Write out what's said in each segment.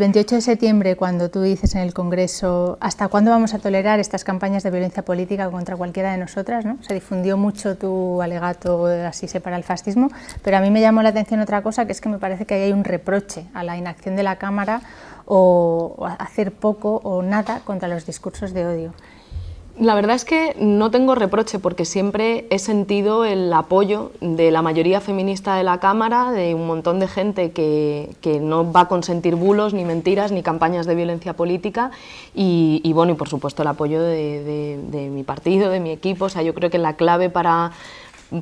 28 de septiembre, cuando tú dices en el Congreso, ¿hasta cuándo vamos a tolerar estas campañas de violencia política contra cualquiera de nosotras?, ¿no? Se difundió mucho tu alegato Así se para el fascismo, pero a mí me llamó la atención otra cosa, que es que me parece que hay un reproche a la inacción de la Cámara o a hacer poco o nada contra los discursos de odio. La verdad es que no tengo reproche, porque siempre he sentido el apoyo de la mayoría feminista de la Cámara, de un montón de gente que no va a consentir bulos, ni mentiras, ni campañas de violencia política, y bueno, y por supuesto el apoyo de mi partido, de mi equipo. O sea, yo creo que la clave para...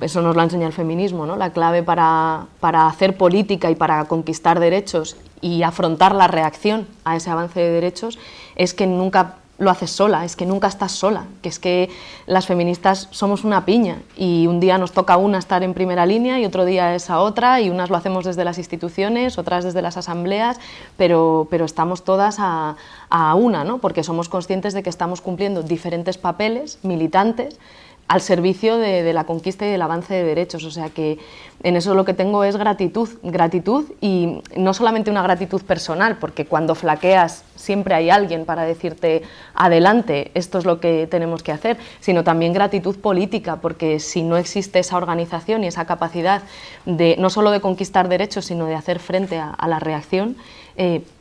Eso nos lo ha enseñado el feminismo, ¿no? La clave para hacer política y para conquistar derechos y afrontar la reacción a ese avance de derechos es que nunca lo haces sola, es que nunca estás sola, que es que las feministas somos una piña y un día nos toca a una estar en primera línea y otro día es a otra, y unas lo hacemos desde las instituciones, otras desde las asambleas, pero estamos todas a una, ¿no? Porque somos conscientes de que estamos cumpliendo diferentes papeles militantes al servicio de la conquista y del avance de derechos. O sea que en eso lo que tengo es gratitud, y no solamente una gratitud personal, porque cuando flaqueas siempre hay alguien para decirte adelante, esto es lo que tenemos que hacer, sino también gratitud política, porque si no existe esa organización y esa capacidad de no solo de conquistar derechos, sino de hacer frente a la reacción,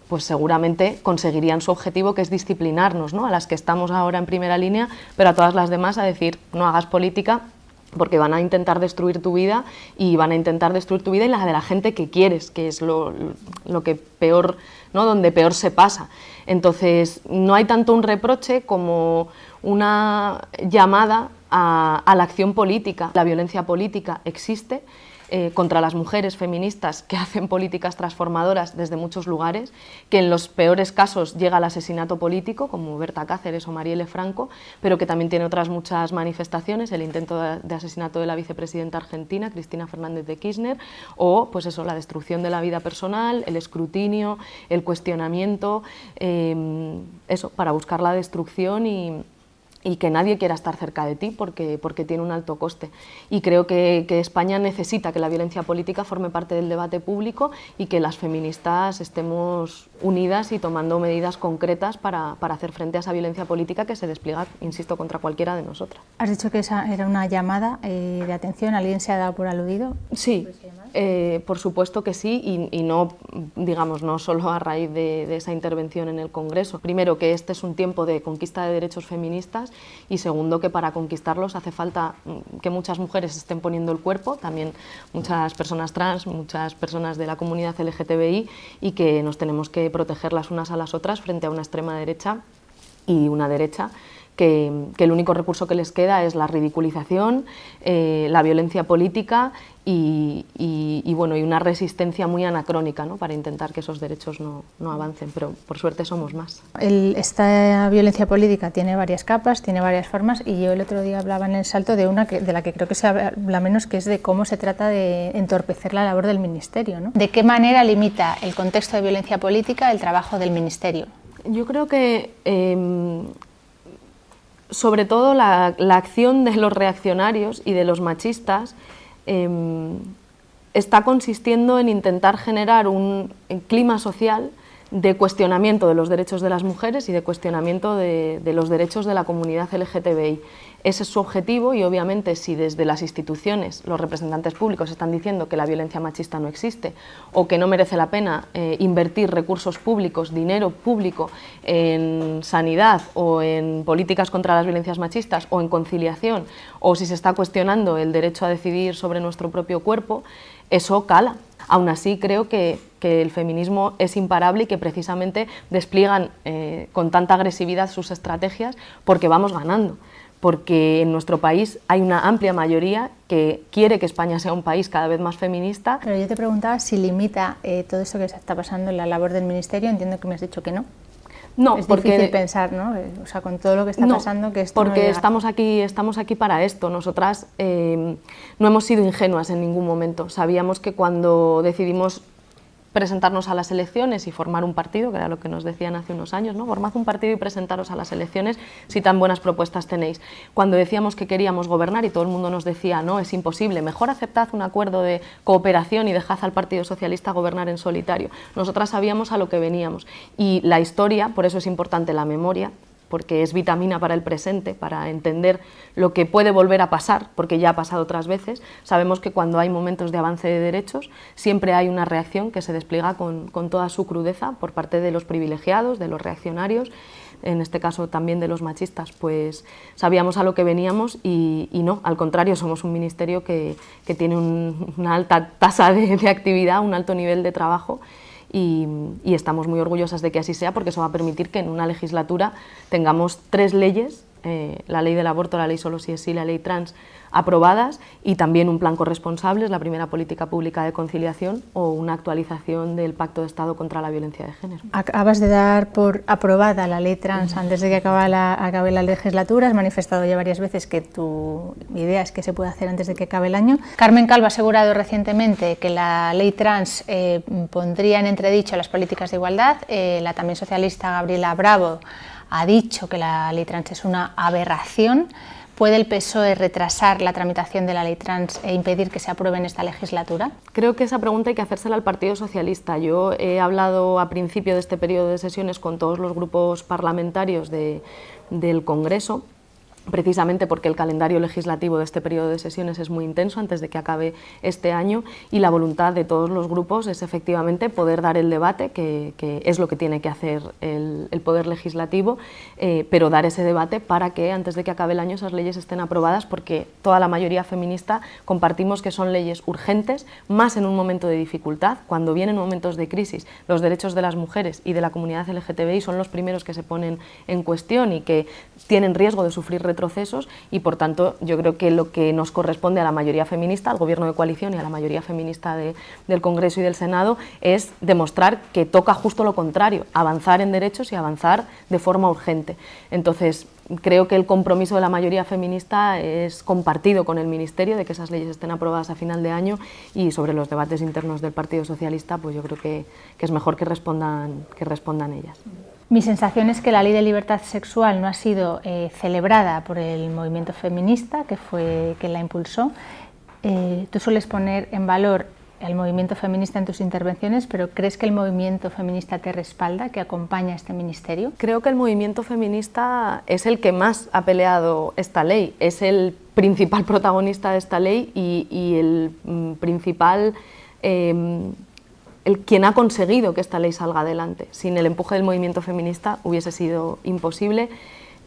pues seguramente conseguirían su objetivo, que es disciplinarnos, ¿no? A las que estamos ahora en primera línea, pero a todas las demás a decir, no hagas política, porque van a intentar destruir tu vida, y van a intentar destruir tu vida y la de la gente que quieres, que es lo que peor, ¿no? Donde peor se pasa. Entonces, no hay tanto un reproche como una llamada a la acción política. La violencia política existe, contra las mujeres feministas que hacen políticas transformadoras desde muchos lugares, que en los peores casos llega al asesinato político, como Berta Cáceres o Marielle Franco, pero que también tiene otras muchas manifestaciones, el intento de asesinato de la vicepresidenta argentina, Cristina Fernández de Kirchner, o pues eso, la destrucción de la vida personal, el escrutinio, el cuestionamiento, eso, para buscar la destrucción y que nadie quiera estar cerca de ti porque tiene un alto coste. Y creo que España necesita que la violencia política forme parte del debate público y que las feministas estemos unidas y tomando medidas concretas para hacer frente a esa violencia política que se despliega, insisto, contra cualquiera de nosotras. ¿Has dicho que esa era una llamada de atención? ¿Alguien se ha dado por aludido? Sí, por supuesto que sí, y no, digamos, no solo a raíz de esa intervención en el Congreso. Primero, que este es un tiempo de conquista de derechos feministas, y segundo, que para conquistarlos hace falta que muchas mujeres estén poniendo el cuerpo, también muchas personas trans, muchas personas de la comunidad LGTBI, y que nos tenemos que proteger las unas a las otras frente a una extrema derecha y una derecha que el único recurso que les queda es la ridiculización, la violencia política y bueno, y una resistencia muy anacrónica, ¿no? Para intentar que esos derechos no avancen, pero por suerte somos más. Esta violencia política tiene varias capas, tiene varias formas, y yo el otro día hablaba en el Salto de una de la que creo que se habla menos, que es de cómo se trata de entorpecer la labor del Ministerio, ¿no? ¿De qué manera limita el contexto de violencia política el trabajo del Ministerio? Yo creo que sobre todo la acción de los reaccionarios y de los machistas está consistiendo en intentar generar un clima social de cuestionamiento de los derechos de las mujeres y de cuestionamiento de los derechos de la comunidad LGTBI. Ese es su objetivo, y obviamente si desde las instituciones los representantes públicos están diciendo que la violencia machista no existe o que no merece la pena invertir recursos públicos, dinero público en sanidad o en políticas contra las violencias machistas o en conciliación, o si se está cuestionando el derecho a decidir sobre nuestro propio cuerpo, eso cala. Aún así creo que el feminismo es imparable y que precisamente despliegan con tanta agresividad sus estrategias porque vamos ganando. Porque en nuestro país hay una amplia mayoría que quiere que España sea un país cada vez más feminista. Pero yo te preguntaba si limita todo esto que se está pasando en la labor del Ministerio. Entiendo que me has dicho que no. No, es porque difícil pensar, ¿no? O sea, con todo lo que está pasando, que esto porque no estamos aquí para esto. Nosotras no hemos sido ingenuas en ningún momento. Sabíamos que cuando decidimos presentarnos a las elecciones y formar un partido, que era lo que nos decían hace unos años, ¿no? Formad un partido y presentaros a las elecciones si tan buenas propuestas tenéis. Cuando decíamos que queríamos gobernar y todo el mundo nos decía, no, es imposible, mejor aceptad un acuerdo de cooperación y dejad al Partido Socialista gobernar en solitario. Nosotras sabíamos a lo que veníamos y la historia, por eso es importante la memoria, porque es vitamina para el presente, para entender lo que puede volver a pasar, porque ya ha pasado otras veces. Sabemos que cuando hay momentos de avance de derechos, siempre hay una reacción que se despliega con toda su crudeza por parte de los privilegiados, de los reaccionarios, en este caso también de los machistas. Pues sabíamos a lo que veníamos y no, al contrario, somos un ministerio que tiene una alta tasa de actividad, un alto nivel de trabajo, y estamos muy orgullosas de que así sea, porque eso va a permitir que en una legislatura tengamos 3 leyes, la ley del aborto, la ley solo si es sí, la ley trans, aprobadas, y también un plan corresponsables, la primera política pública de conciliación, o una actualización del Pacto de Estado contra la violencia de género. Acabas de dar por aprobada la ley trans antes de que acabe la legislatura. Has manifestado ya varias veces que tu idea es que se puede hacer antes de que acabe el año. Carmen Calvo ha asegurado recientemente que la ley trans pondría en entredicho las políticas de igualdad. La también socialista Gabriela Bravo ha dicho que la ley trans es una aberración. ¿Puede el PSOE retrasar la tramitación de la ley trans e impedir que se apruebe en esta legislatura? Creo que esa pregunta hay que hacérsela al Partido Socialista. Yo he hablado a principio de este periodo de sesiones con todos los grupos parlamentarios del Congreso, precisamente porque el calendario legislativo de este periodo de sesiones es muy intenso antes de que acabe este año, y la voluntad de todos los grupos es efectivamente poder dar el debate, que es lo que tiene que hacer el Poder Legislativo, pero dar ese debate para que antes de que acabe el año esas leyes estén aprobadas, porque toda la mayoría feminista compartimos que son leyes urgentes, más en un momento de dificultad. Cuando vienen momentos de crisis, los derechos de las mujeres y de la comunidad LGTBI son los primeros que se ponen en cuestión y que tienen riesgo de sufrir retrocesos, y por tanto yo creo que lo que nos corresponde a la mayoría feminista, al Gobierno de coalición y a la mayoría feminista del Congreso y del Senado, es demostrar que toca justo lo contrario, avanzar en derechos y avanzar de forma urgente. Entonces, creo que el compromiso de la mayoría feminista es compartido con el Ministerio, de que esas leyes estén aprobadas a final de año, y sobre los debates internos del Partido Socialista, pues yo creo que es mejor que respondan ellas. Mi sensación es que la ley de libertad sexual no ha sido celebrada por el movimiento feminista, que fue quien la impulsó. Tú sueles poner en valor el movimiento feminista en tus intervenciones, pero ¿crees que el movimiento feminista te respalda, que acompaña a este ministerio? Creo que el movimiento feminista es el que más ha peleado esta ley, es el principal protagonista de esta ley y el principal... quien ha conseguido que esta ley salga adelante. Sin el empuje del movimiento feminista hubiese sido imposible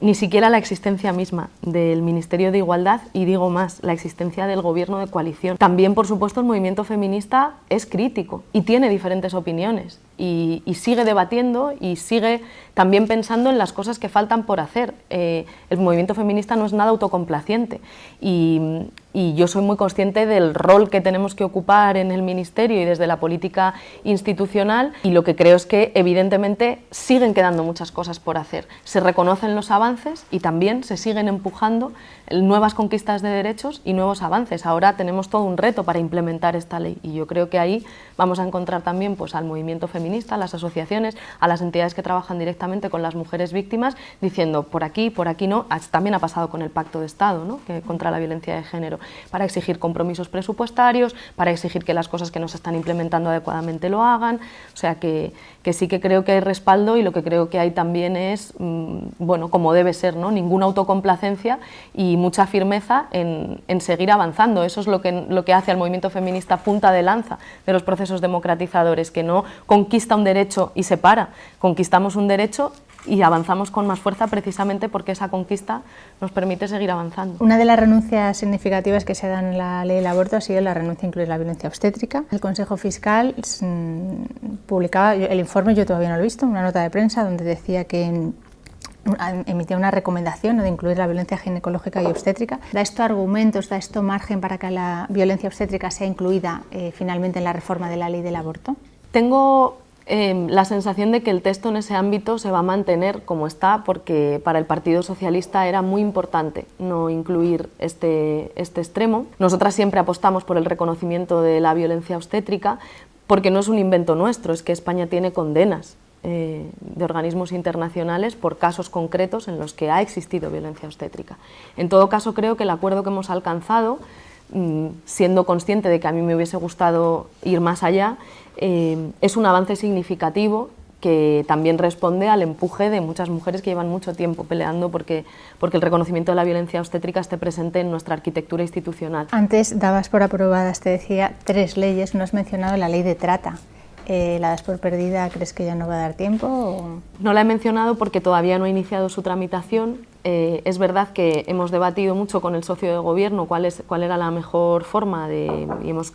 ni siquiera la existencia misma del Ministerio de Igualdad, y digo más, la existencia del Gobierno de coalición. También, por supuesto, el movimiento feminista es crítico y tiene diferentes opiniones, y sigue debatiendo y sigue también pensando en las cosas que faltan por hacer. El movimiento feminista no es nada autocomplaciente, y yo soy muy consciente del rol que tenemos que ocupar en el Ministerio y desde la política institucional, y lo que creo es que evidentemente siguen quedando muchas cosas por hacer. Se reconocen los avances y también se siguen empujando nuevas conquistas de derechos y nuevos avances. Ahora tenemos todo un reto para implementar esta ley, y yo creo que ahí vamos a encontrar también pues, al movimiento feminista, a las asociaciones, a las entidades que trabajan directamente con las mujeres víctimas, diciendo por aquí no. También ha pasado con el Pacto de Estado, ¿no? Contra la violencia de género, para exigir compromisos presupuestarios, para exigir que las cosas que no se están implementando adecuadamente lo hagan. O sea que sí que creo que hay respaldo, y lo que creo que hay también es, bueno, como debe ser, ¿no? Ninguna autocomplacencia y mucha firmeza en seguir avanzando. Eso es lo que hace al movimiento feminista punta de lanza de los procesos democratizadores, que no conquista un derecho y se para, conquistamos un derecho y avanzamos con más fuerza, precisamente porque esa conquista nos permite seguir avanzando. Una de las renuncias significativas que se dan en la ley del aborto ha sido la renuncia a incluir la violencia obstétrica. El Consejo Fiscal publicaba el informe, yo todavía no lo he visto, una nota de prensa donde decía que emitía una recomendación, ¿no?, de incluir la violencia ginecológica y obstétrica. ¿Da esto argumentos, da esto margen para que la violencia obstétrica sea incluida finalmente en la reforma de la ley del aborto? Tengo la sensación de que el texto en ese ámbito se va a mantener como está, porque para el Partido Socialista era muy importante no incluir este extremo. Nosotras siempre apostamos por el reconocimiento de la violencia obstétrica, porque no es un invento nuestro, es que España tiene condenas de organismos internacionales por casos concretos en los que ha existido violencia obstétrica. En todo caso, creo que el acuerdo que hemos alcanzado, siendo consciente de que a mí me hubiese gustado ir más allá, es un avance significativo que también responde al empuje de muchas mujeres que llevan mucho tiempo peleando porque el reconocimiento de la violencia obstétrica esté presente en nuestra arquitectura institucional. Antes dabas por aprobadas, te decía, 3 leyes, no has mencionado la ley de trata. ¿La das por perdida? ¿Crees que ya no va a dar tiempo? ¿O? No la he mencionado porque todavía no ha iniciado su tramitación. Es verdad que hemos debatido mucho con el socio de gobierno cuál era la mejor forma y hemos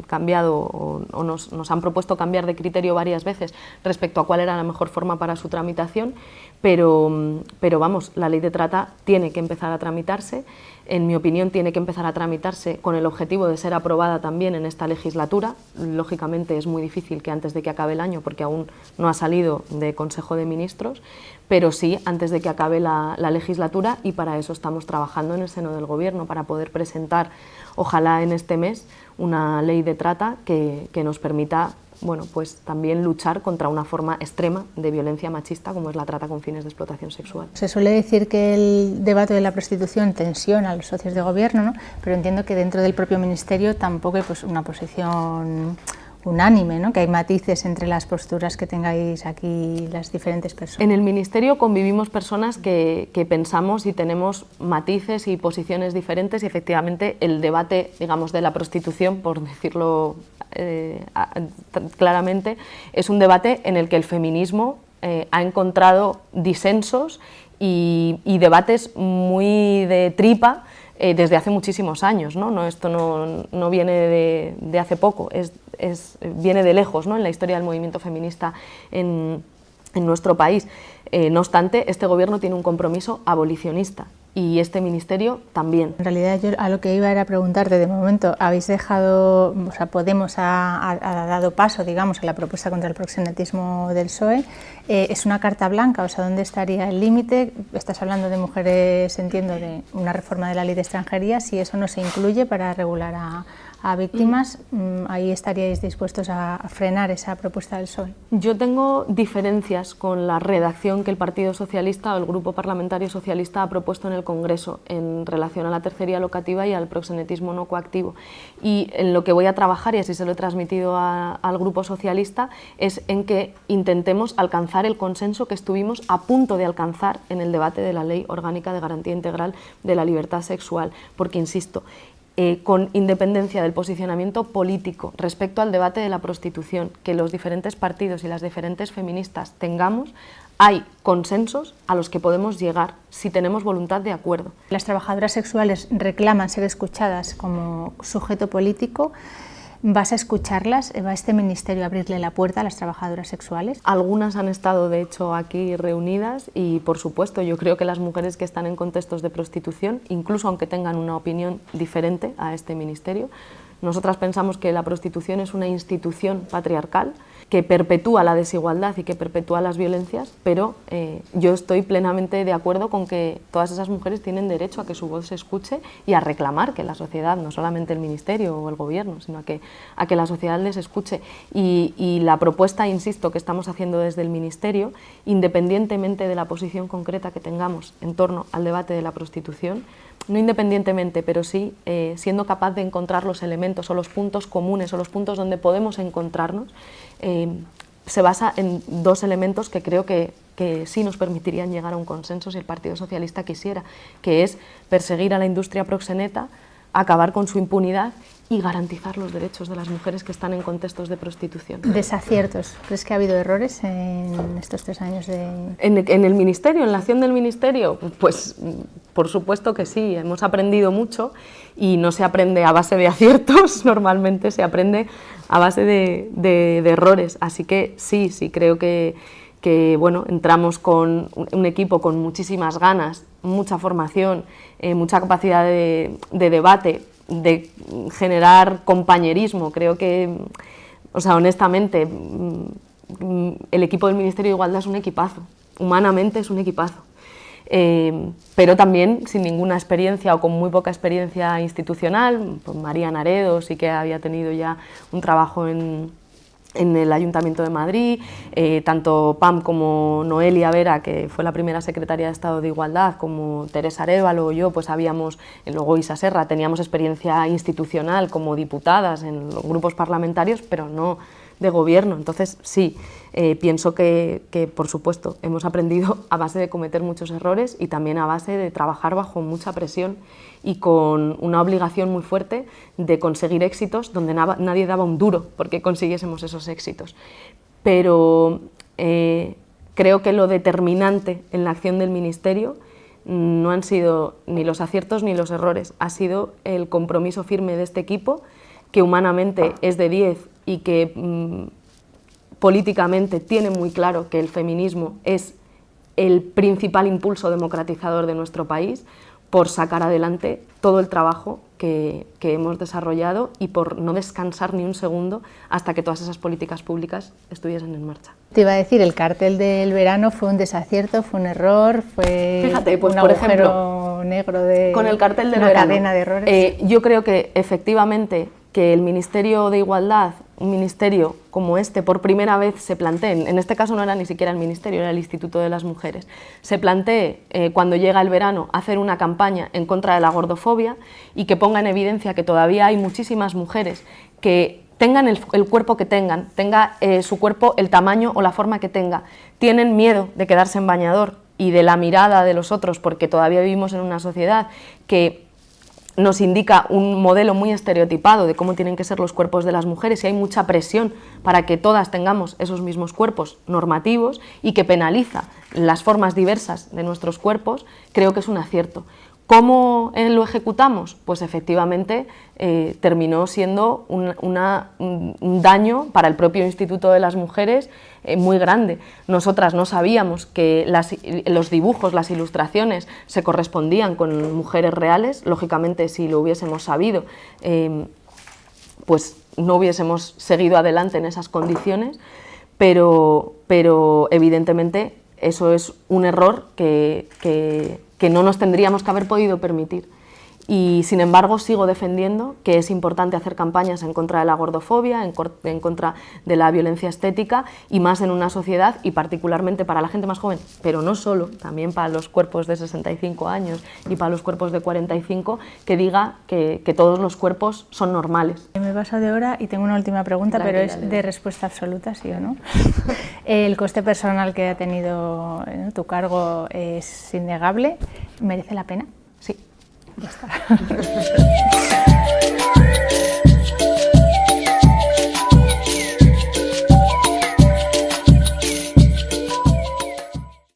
cambiado o nos han propuesto cambiar de criterio varias veces respecto a cuál era la mejor forma para su tramitación, pero vamos, la ley de trata tiene que empezar a tramitarse. En mi opinión, tiene que empezar a tramitarse con el objetivo de ser aprobada también en esta legislatura. Lógicamente es muy difícil que antes de que acabe el año, porque aún no ha salido de Consejo de Ministros, pero sí antes de que acabe la legislatura, y para eso estamos trabajando en el seno del Gobierno, para poder presentar, ojalá en este mes, una ley de trata que nos permita, bueno, pues también luchar contra una forma extrema de violencia machista como es la trata con fines de explotación sexual. Se suele decir que el debate de la prostitución tensiona a los socios de gobierno, ¿no? Pero entiendo que dentro del propio ministerio tampoco hay pues, una posición unánime, ¿no? Que hay matices entre las posturas que tengáis aquí las diferentes personas. En el ministerio convivimos personas que pensamos y tenemos matices y posiciones diferentes, y efectivamente el debate, digamos, de la prostitución, por decirlo claramente, es un debate en el que el feminismo ha encontrado disensos y debates muy de tripa desde hace muchísimos años, ¿no? Esto no viene de hace poco, viene de lejos, ¿no? En la historia del movimiento feminista en nuestro país. No obstante, este gobierno tiene un compromiso abolicionista y este ministerio también. En realidad yo a lo que iba era preguntarte, de momento habéis dejado, o sea, Podemos ha dado paso, digamos, a la propuesta contra el proxenetismo del PSOE. ¿Es una carta blanca? O sea, ¿dónde estaría el límite? Estás hablando de mujeres, entiendo, de una reforma de la ley de extranjería. Si eso no se incluye para regular a víctimas, ¿ahí estaríais dispuestos a frenar esa propuesta del PSOE? Yo tengo diferencias con la redacción que el Partido Socialista o el Grupo Parlamentario Socialista ha propuesto en el Congreso en relación a la tercería locativa y al proxenetismo no coactivo. Y en lo que voy a trabajar, y así se lo he transmitido al Grupo Socialista, es en que intentemos alcanzar el consenso que estuvimos a punto de alcanzar en el debate de la Ley Orgánica de Garantía Integral de la Libertad Sexual, porque, insisto, con independencia del posicionamiento político respecto al debate de la prostitución que los diferentes partidos y las diferentes feministas tengamos, hay consensos a los que podemos llegar si tenemos voluntad de acuerdo. Las trabajadoras sexuales reclaman ser escuchadas como sujeto político. ¿Vas a escucharlas? ¿Va este ministerio a abrirle la puerta a las trabajadoras sexuales? Algunas han estado, de hecho, aquí reunidas y, por supuesto, yo creo que las mujeres que están en contextos de prostitución, incluso aunque tengan una opinión diferente a este ministerio, nosotras pensamos que la prostitución es una institución patriarcal que perpetúa la desigualdad y que perpetúa las violencias, pero yo estoy plenamente de acuerdo con que todas esas mujeres tienen derecho a que su voz se escuche y a reclamar que la sociedad, no solamente el ministerio o el gobierno, sino a que la sociedad les escuche. Y la propuesta, insisto, que estamos haciendo desde el ministerio, independientemente de la posición concreta que tengamos en torno al debate de la prostitución, no independientemente, pero sí siendo capaz de encontrar los elementos o los puntos comunes o los puntos donde podemos encontrarnos, se basa en 2 elementos que creo que sí nos permitirían llegar a un consenso si el Partido Socialista quisiera, que es perseguir a la industria proxeneta, acabar con su impunidad y garantizar los derechos de las mujeres que están en contextos de prostitución. ¿Desaciertos? ¿Crees que ha habido errores en estos 3 años de...? ¿En el ministerio, en la acción del ministerio? Pues por supuesto que sí, hemos aprendido mucho y no se aprende a base de aciertos, normalmente se aprende a base de errores, así que sí, creo que bueno, entramos con un equipo con muchísimas ganas, mucha formación, mucha capacidad de debate, de generar compañerismo. Creo que, o sea, honestamente, el equipo del Ministerio de Igualdad es un equipazo, humanamente es un equipazo, pero también sin ninguna experiencia o con muy poca experiencia institucional. Pues María Naredo sí que había tenido ya un trabajo en en el Ayuntamiento de Madrid, tanto Pam como Noelia Vera, que fue la primera secretaria de Estado de Igualdad, como Teresa Arévalo o yo, pues habíamos, luego Isa Serra, teníamos experiencia institucional como diputadas en los grupos parlamentarios, pero no de gobierno. Entonces sí, pienso que por supuesto hemos aprendido a base de cometer muchos errores y también a base de trabajar bajo mucha presión y con una obligación muy fuerte de conseguir éxitos donde nadie daba un duro porque consiguiésemos esos éxitos. Pero creo que lo determinante en la acción del Ministerio no han sido ni los aciertos ni los errores, ha sido el compromiso firme de este equipo, que humanamente es de 10 y que políticamente tiene muy claro que el feminismo es el principal impulso democratizador de nuestro país, por sacar adelante todo el trabajo que hemos desarrollado y por no descansar ni un segundo hasta que todas esas políticas públicas estuviesen en marcha. Te iba a decir, el cartel del verano fue un desacierto, fue un error, fue Fíjate, pues, un por agujero ejemplo, negro de con el cartel del una verano, cadena de errores. Yo creo que efectivamente que el Ministerio de Igualdad, un ministerio como este, por primera vez se plantee, en este caso no era ni siquiera el Ministerio, era el Instituto de las Mujeres, se plantee cuando llega el verano hacer una campaña en contra de la gordofobia y que ponga en evidencia que todavía hay muchísimas mujeres que tengan el cuerpo que tengan, tenga su cuerpo el tamaño o la forma que tenga, tienen miedo de quedarse en bañador y de la mirada de los otros, porque todavía vivimos en una sociedad que nos indica un modelo muy estereotipado de cómo tienen que ser los cuerpos de las mujeres y hay mucha presión para que todas tengamos esos mismos cuerpos normativos y que penaliza las formas diversas de nuestros cuerpos. Creo que es un acierto. ¿Cómo lo ejecutamos? Pues efectivamente terminó siendo un daño para el propio Instituto de las Mujeres muy grande. Nosotras no sabíamos que los dibujos, las ilustraciones se correspondían con mujeres reales. Lógicamente, si lo hubiésemos sabido, pues no hubiésemos seguido adelante en esas condiciones, pero evidentemente eso es un error que no nos tendríamos que haber podido permitir. Y sin embargo sigo defendiendo que es importante hacer campañas en contra de la gordofobia, en contra de la violencia estética y más en una sociedad y particularmente para la gente más joven, pero no solo, también para los cuerpos de 65 años y para los cuerpos de 45, que diga que todos los cuerpos son normales. Me he pasado de hora y tengo una última pregunta, pero es de respuesta absoluta, ¿sí o no? ¿El coste personal que ha tenido tu cargo es innegable? ¿Merece la pena? Sí. Ya está.